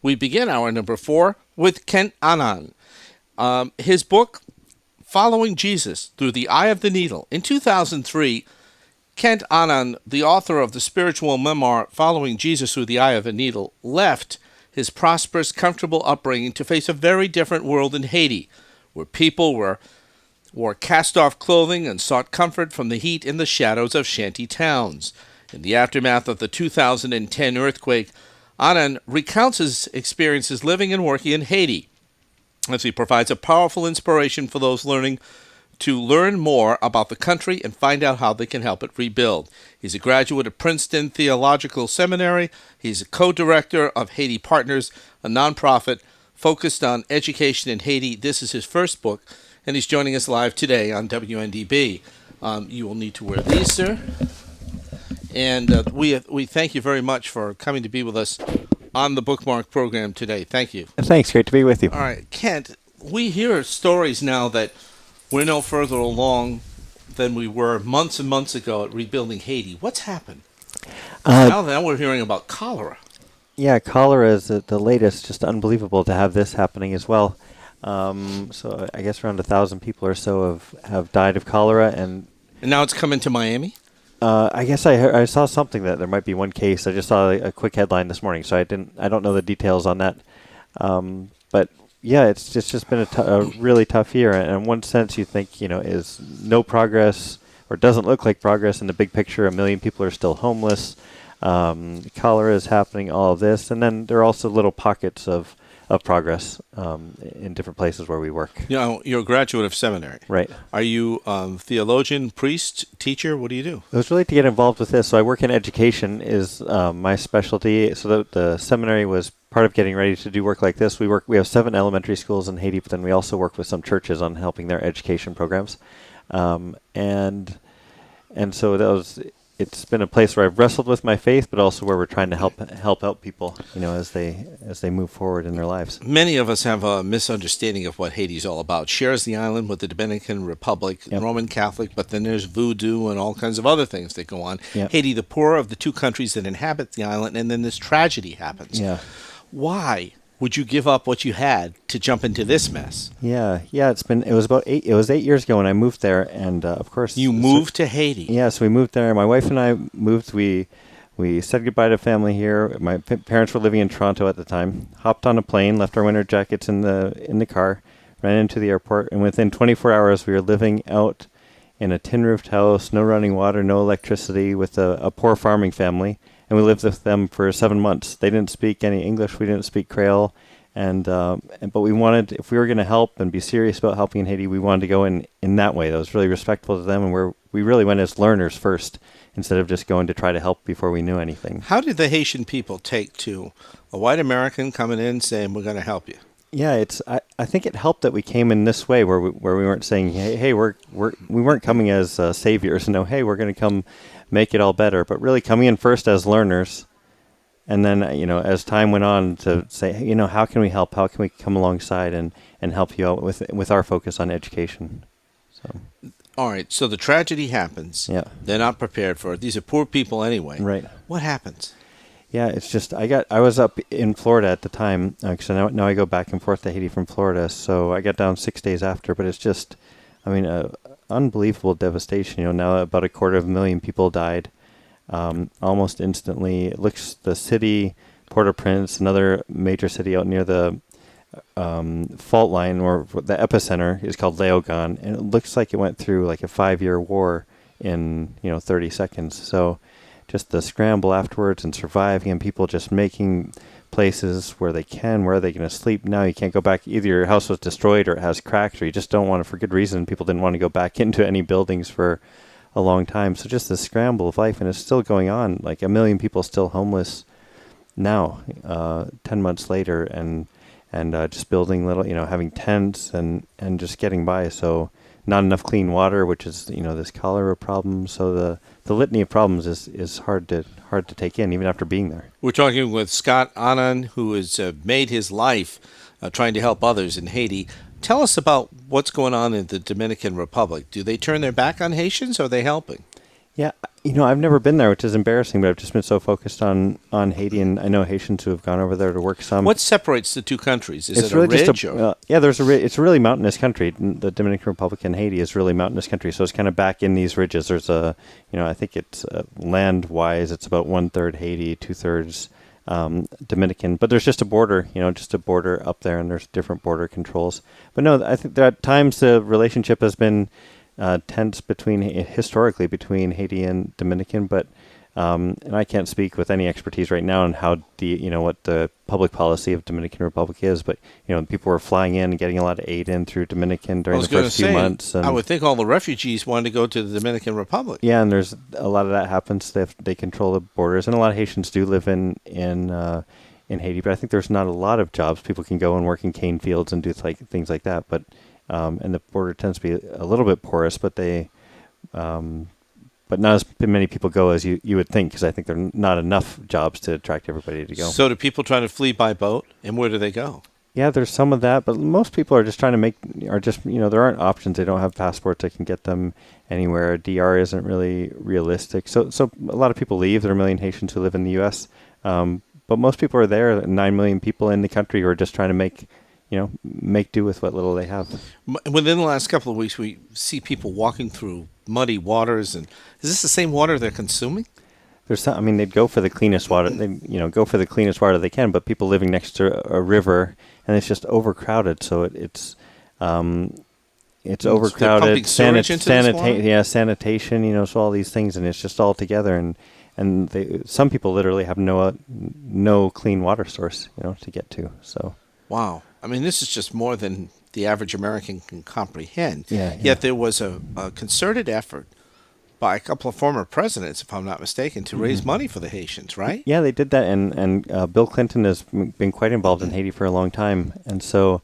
We begin our number 4 with Kent Annan. His book, Following Jesus Through the Eye of the Needle. In 2003, Kent Annan, the author of the spiritual memoir Following Jesus Through the Eye of a Needle, left his prosperous, comfortable upbringing to face a very different world in Haiti, where people wore cast-off clothing and sought comfort from the heat in the shadows of shanty towns. In the aftermath of the 2010 earthquake, Annan recounts his experiences living and working in Haiti, as he provides a powerful inspiration for those learning to learn more about the country and find out how they can help it rebuild. He's a graduate of Princeton Theological Seminary. He's a co-director of Haiti Partners, a nonprofit focused on education in Haiti. This is his first book, and he's joining us live today on WNDB. You will need to wear these, sir. And we thank you very much for coming to be with us on the Bookmark program today. Thank you. Thanks. Great to be with you. All right, Kent, we hear stories now that we're no further along than we were months and months ago at rebuilding Haiti. What's happened? Now we're hearing about cholera. Yeah, cholera is the latest. Just unbelievable to have this happening as well. So I guess around 1,000 people or so have died of cholera, and now it's coming to Miami? I guess I saw something that there might be one case. I just saw a quick headline this morning, so I don't know the details on that. But yeah, it's just been a really tough year. And in one sense, you think, is no progress or doesn't look like progress in the big picture. 1 million people are still homeless. Cholera is happening, all of this. And then there are also little pockets of progress in different places where we work. You're a graduate of seminary. Right. Are you theologian, priest, teacher? What do you do? It was really to get involved with this. So I work in education is my specialty. So the seminary was part of getting ready to do work like this. We have 7 elementary schools in Haiti, but then we also work with some churches on helping their education programs. And so it's been a place where I've wrestled with my faith, but also where we're trying to help out people, as they move forward in their lives. Many of us have a misunderstanding of what Haiti's all about. Shares the island with the Dominican Republic, Yep. Roman Catholic, but then there's voodoo and all kinds of other things that go on. Yep. It the poorer of the 2 countries that inhabit the island, and then this tragedy happens. Yeah. Why would you give up what you had to jump into this mess? Yeah. It was 8 years ago when I moved there, and of course You moved to Haiti. Yeah, so we moved there. My wife and I moved. We said goodbye to family here. My parents were living in Toronto at the time. Hopped on a plane, left our winter jackets in the car, ran into the airport, and within 24 hours we were living out in a tin-roofed house, no running water, no electricity, with a poor farming family. And we lived with them for 7 months. They didn't speak any English. We didn't speak Creole. But we wanted, if we were going to help and be serious about helping in Haiti, we wanted to go in that way. That was really respectful to them, and we really went as learners first, instead of just going to try to help before we knew anything. How did the Haitian people take to a white American coming in saying, we're going to help you? Yeah, I think it helped that we came in this way, where we weren't saying, hey, we weren't coming as saviors. No, hey, we're going to come make it all better, but really coming in first as learners. And then, as time went on, to say, hey, how can we help? How can we come alongside and help you out with our focus on education? So, all right. So the tragedy happens. Yeah. They're not prepared for it. These are poor people anyway. Right. What happens? Yeah, it's just I was up in Florida at the time. So now I go back and forth to Haiti from Florida. So I got down 6 days after. But it's just, unbelievable devastation. Now about 250,000 people died. Almost instantly. It looks, the city, Port-au-Prince, another major city out near the fault line, or the epicenter, is called Léogâne, and it looks like it went through like a 5-year war in 30 seconds. So just the scramble afterwards and surviving, and people just making places where they can. Where are they going to sleep now? You can't go back. Either your house was destroyed or it has cracks, or you just don't want to, for good reason. People didn't want to go back into any buildings for a long time. So just the scramble of life, and it's still going on. Like 1 million people still homeless now, 10 months later, and just building little, having tents and just getting by. So not enough clean water, which is, this cholera problem. So the litany of problems is hard to take in, even after being there. We're talking with Scott Annan, who has made his life trying to help others in Haiti. Tell us about what's going on in the Dominican Republic. Do they turn their back on Haitians, or are they helping? Yeah, I've never been there, which is embarrassing, but I've just been so focused on Haiti, and I know Haitians who have gone over there to work some. What separates the two countries? Is It's it a really ridge? yeah, it's a really mountainous country. The Dominican Republic and Haiti is really mountainous country, so it's kind of back in these ridges. There's I think it's land-wise, it's about 1/3 Haiti, 2/3 Dominican, but there's just a border, up there, and there's different border controls. But no, I think that at times the relationship has been tense historically between Haiti and Dominican, but and I can't speak with any expertise right now on how what the public policy of Dominican Republic is, but people were flying in and getting a lot of aid in through Dominican during the first few months. And I would think all the refugees wanted to go to the Dominican Republic. Yeah, and there's a lot of that happens. They control the borders, and a lot of Haitians do live in Haiti, but I think there's not a lot of jobs. People can go and work in cane fields and do things like that, but and the border tends to be a little bit porous, but but not as many people go as you would think, because I think there are not enough jobs to attract everybody to go. So do people try to flee by boat, and where do they go? Yeah, there's some of that, but most people are just trying to there aren't options. They don't have passports that can get them anywhere. DR isn't really realistic. So a lot of people leave. There are a million Haitians who live in the U.S., but most people are there. 9 million people in the country who are just trying to make do with what little they have. Within the last couple of weeks, we see people walking through muddy waters, and is this the same water they're consuming? They'd go for the cleanest water. They go for the cleanest water they can, but people living next to a river, and it's just overcrowded. So it's overcrowded. Sanitation. So all these things, and it's just all together, and some people literally have no clean water source, to get to. So wow. This is just more than the average American can comprehend. Yeah. Yet there was a concerted effort by a couple of former presidents, if I'm not mistaken, to raise money for the Haitians, right? Yeah, they did that, and Bill Clinton has been quite involved in Haiti for a long time. And so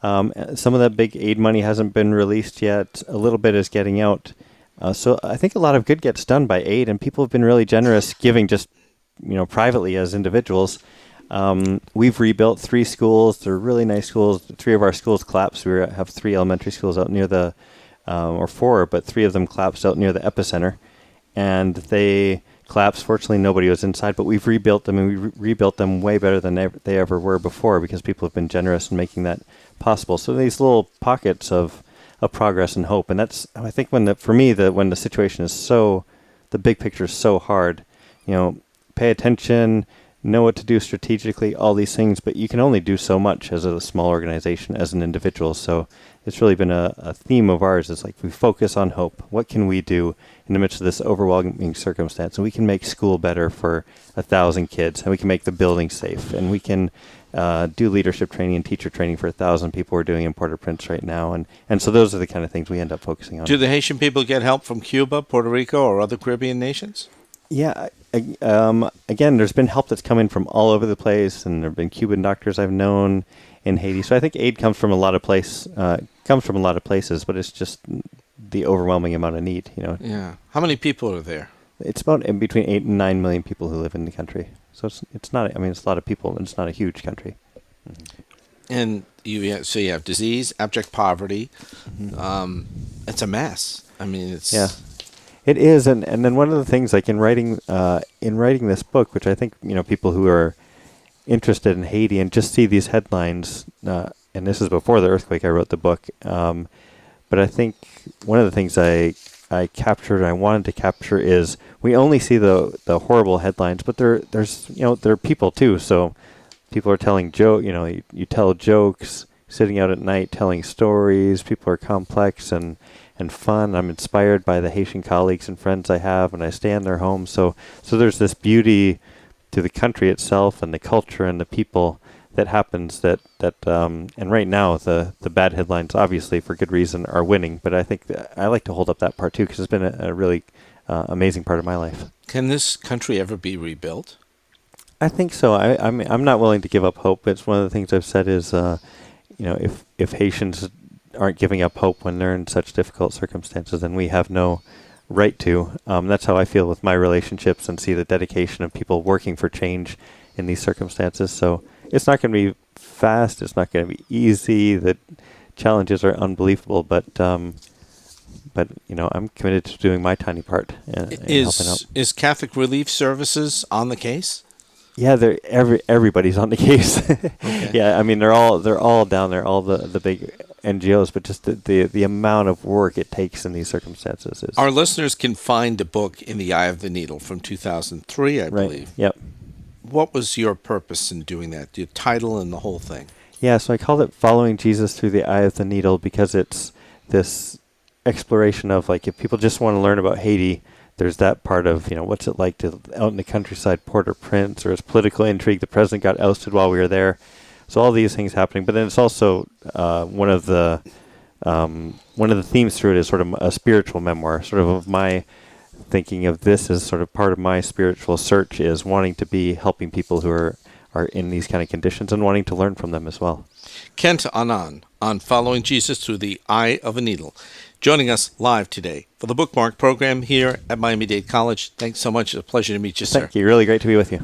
some of that big aid money hasn't been released yet. A little bit is getting out. So I think a lot of good gets done by aid, and people have been really generous giving just privately as individuals. We've rebuilt 3 schools. They're really nice schools. 3 of our schools collapsed. We have 3 elementary schools out near or 4, but 3 of them collapsed out near the epicenter. And they collapsed. Fortunately, nobody was inside, but we've rebuilt them, and we rebuilt them way better than they ever were before, because people have been generous in making that possible. So these little pockets of progress and hope. And that's, I think, when the situation is the big picture is so hard, pay attention, know what to do strategically, all these things, but you can only do so much as a small organization, as an individual. So it's really been a theme of ours. It's like we focus on hope. What can we do in the midst of this overwhelming circumstance? And we can make school better for 1,000 kids, and we can make the building safe, and we can do leadership training and teacher training for 1,000 people we're doing in Port-au-Prince right now. And so those are the kind of things we end up focusing on. Do the Haitian people get help from Cuba, Puerto Rico, or other Caribbean nations? Yeah. Again, there's been help that's come in from all over the place, and there have been Cuban doctors I've known in Haiti. So I think aid comes from a lot of places, but it's just the overwhelming amount of need. Yeah. How many people are there? It's about between 8 and 9 million people who live in the country. So it's not. It's a lot of people, and it's not a huge country. Mm-hmm. And you have disease, abject poverty. Mm-hmm. It's a mess. Yeah. It is, and then one of the things, like in writing this book, which I think people who are interested in Haiti and just see these headlines, and this is before the earthquake, I wrote the book, but I think one of the things I captured, and I wanted to capture, is we only see the horrible headlines, but there are people too. So people are telling you tell jokes, sitting out at night telling stories. People are complex and fun. I'm inspired by the Haitian colleagues and friends I have, and I stay in their homes. So there's this beauty to the country itself and the culture and the people that happens that and right now the bad headlines, obviously for good reason, are winning. But I think I like to hold up that part too, because it's been a really amazing part of my life. Can this country ever be rebuilt? I think so. I'm not willing to give up hope. It's one of the things I've said is, if Haitians aren't giving up hope when they're in such difficult circumstances, then we have no right to. That's how I feel with my relationships, and see the dedication of people working for change in these circumstances. So it's not going to be fast. It's not going to be easy. The challenges are unbelievable, but But I'm committed to doing my tiny part and helping out. Is Catholic Relief Services on the case? Yeah, everybody's on the case. Okay. Yeah, I mean they're all down there, all the big NGOs, but just the amount of work it takes in these circumstances is. Our listeners can find a book, In the Eye of the Needle, from 2003, I believe. Yep. What was your purpose in doing that? The title and the whole thing? Yeah, so I called it Following Jesus Through the Eye of the Needle because it's this exploration of, like, if people just want to learn about Haiti, there's that part of, what's it like to out in the countryside, Port-au-Prince, or its political intrigue, the president got ousted while we were there. So all these things happening, but then it's also one of the themes through it is sort of a spiritual memoir, sort of my thinking of this as sort of part of my spiritual search is wanting to be helping people who are in these kind of conditions and wanting to learn from them as well. Kent Annan on Following Jesus Through the Eye of a Needle, joining us live today for the Bookmark program here at Miami-Dade College. Thanks so much. It's a pleasure to meet you, sir. Thank you. Really great to be with you.